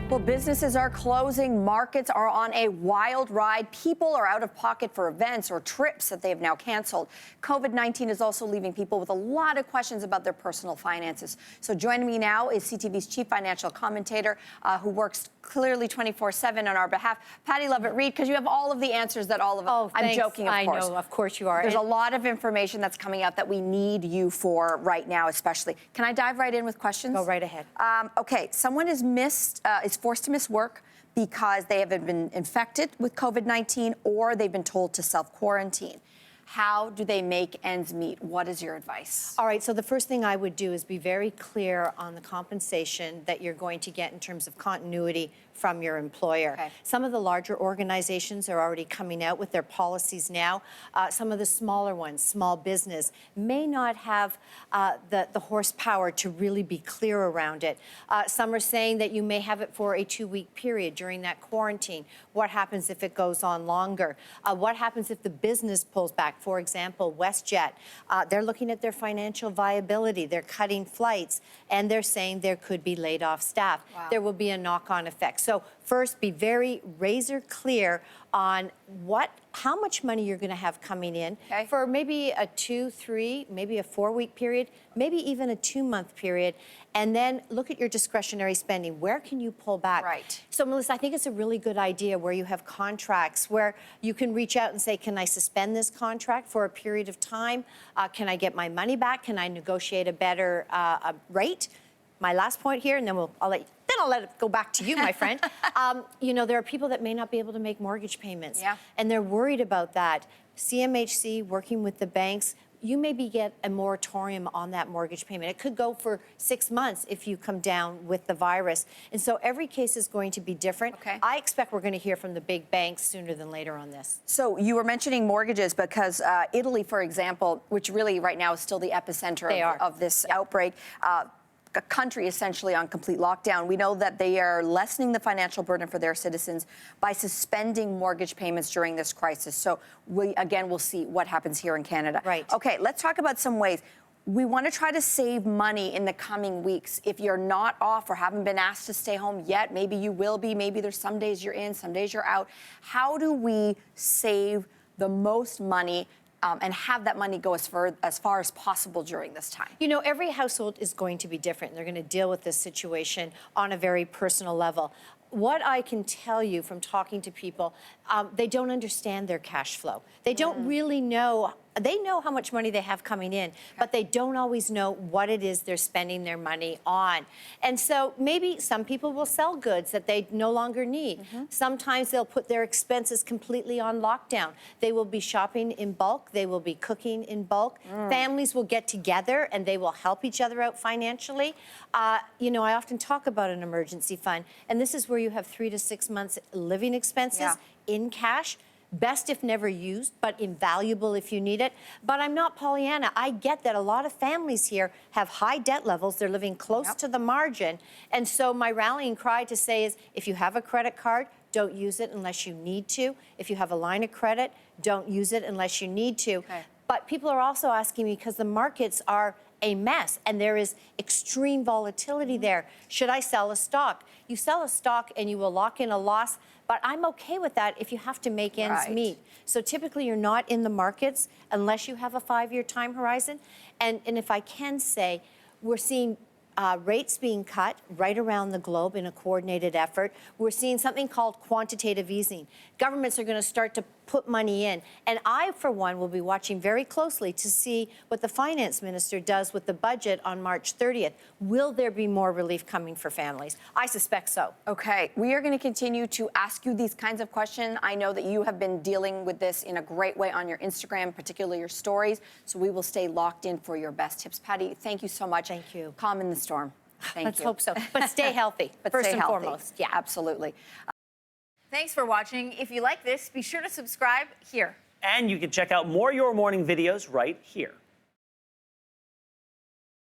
Well, businesses are closing, markets are on a wild ride. People are out of pocket for events or trips that they have now canceled. COVID-19 is also leaving people with a lot of questions about their personal finances. So joining me now is CTV's chief financial commentator who works clearly 24/7 on our behalf, Pattie Lovett-Reid, because you have all of the answers that all of us. Oh, I'm joking, of course. I know, of course you are. There's a lot of information that's coming out that we need you for right now, especially. Can I dive right in with questions? Go right ahead. Okay, someone is forced to miss work because they have been infected with COVID-19 or they've been told to self-quarantine. How do they make ends meet? What is your advice? All right, so the first thing I would do is be very clear on the compensation that you're going to get in terms of continuity from your employer. Okay. Some of the larger organizations are already coming out with their policies now. Some of the smaller ones, small business, may not have the horsepower to really be clear around it. Some are saying that you may have it for a 2-week period during that quarantine. What happens if it goes on longer? What happens if the business pulls back? For example, WestJet, they're looking at their financial viability. They're cutting flights, and they're saying there could be laid off staff. Wow. There will be a knock-on effect. So first, be very razor clear on how much money you're going to have coming in for maybe a 2, 3, maybe a 4-week period, maybe even a 2-month period, and then look at your discretionary spending. Where can you pull back? Right. So, Melissa, I think it's a really good idea where you have contracts where you can reach out and say, can I suspend this contract for a period of time? Can I get my money back? Can I negotiate a better rate? My last point here, and then I'll let it go back to you, my friend. You know, there are people that may not be able to make mortgage payments, and they're worried about that. CMHC, working with the banks, you maybe get a moratorium on that mortgage payment. It could go for 6 months if you come down with the virus. And so every case is going to be different. Okay. I expect we're going to hear from the big banks sooner than later on this. So you were mentioning mortgages because Italy, for example, which really right now is still the epicenter of this outbreak, a country essentially on complete lockdown. We know that they are lessening the financial burden for their citizens by suspending mortgage payments during this crisis. So we'll see what happens here in Canada. Right. Okay, let's talk about some ways. We want to try to save money in the coming weeks. If you're not off or haven't been asked to stay home yet, maybe you will be. Maybe there's some days you're in, some days you're out. How do we save the most money and have that money go as far as possible during this time? You know, every household is going to be different. They're going to deal with this situation on a very personal level. What I can tell you from talking to people, they don't understand their cash flow. They don't really know. They know how much money they have coming in, but they don't always know what it is they're spending their money on. And so maybe some people will sell goods that they no longer need. Sometimes they'll put their expenses completely on lockdown. They will be shopping in bulk. They will be cooking in bulk. Families will get together and they will help each other out financially. You know, I often talk about an emergency fund, and this is where you have 3 to 6 months living expenses in cash. Best if never used, but invaluable if you need it. But I'm not Pollyanna. I get that a lot of families here have high debt levels. They're living close to the margin. And so my rallying cry to say is, if you have a credit card, don't use it unless you need to. If you have a line of credit, don't use it unless you need to. But people are also asking me, because the markets are a mess and there is extreme volatility there. Should I sell a stock? You sell a stock and you will lock in a loss, but I'm okay with that if you have to make ends meet. So typically you're not in the markets unless you have a 5-year time horizon. And if I can say, we're seeing rates being cut right around the globe in a coordinated effort. We're seeing something called quantitative easing. Governments are going to start to put money in. And I, for one, will be watching very closely to see what the finance minister does with the budget on March 30th. Will there be more relief coming for families? I suspect so. Okay, we are going to continue to ask you these kinds of questions. I know that you have been dealing with this in a great way on your Instagram, particularly your stories. So we will stay locked in for your best tips. Pattie, thank you so much. Thank you. Calm in the storm. Thank Let's you. hope so. But stay healthy, first and foremost. Yeah, absolutely. Thanks for watching. If you like this, be sure to subscribe here. And you can check out more Your Morning videos right here.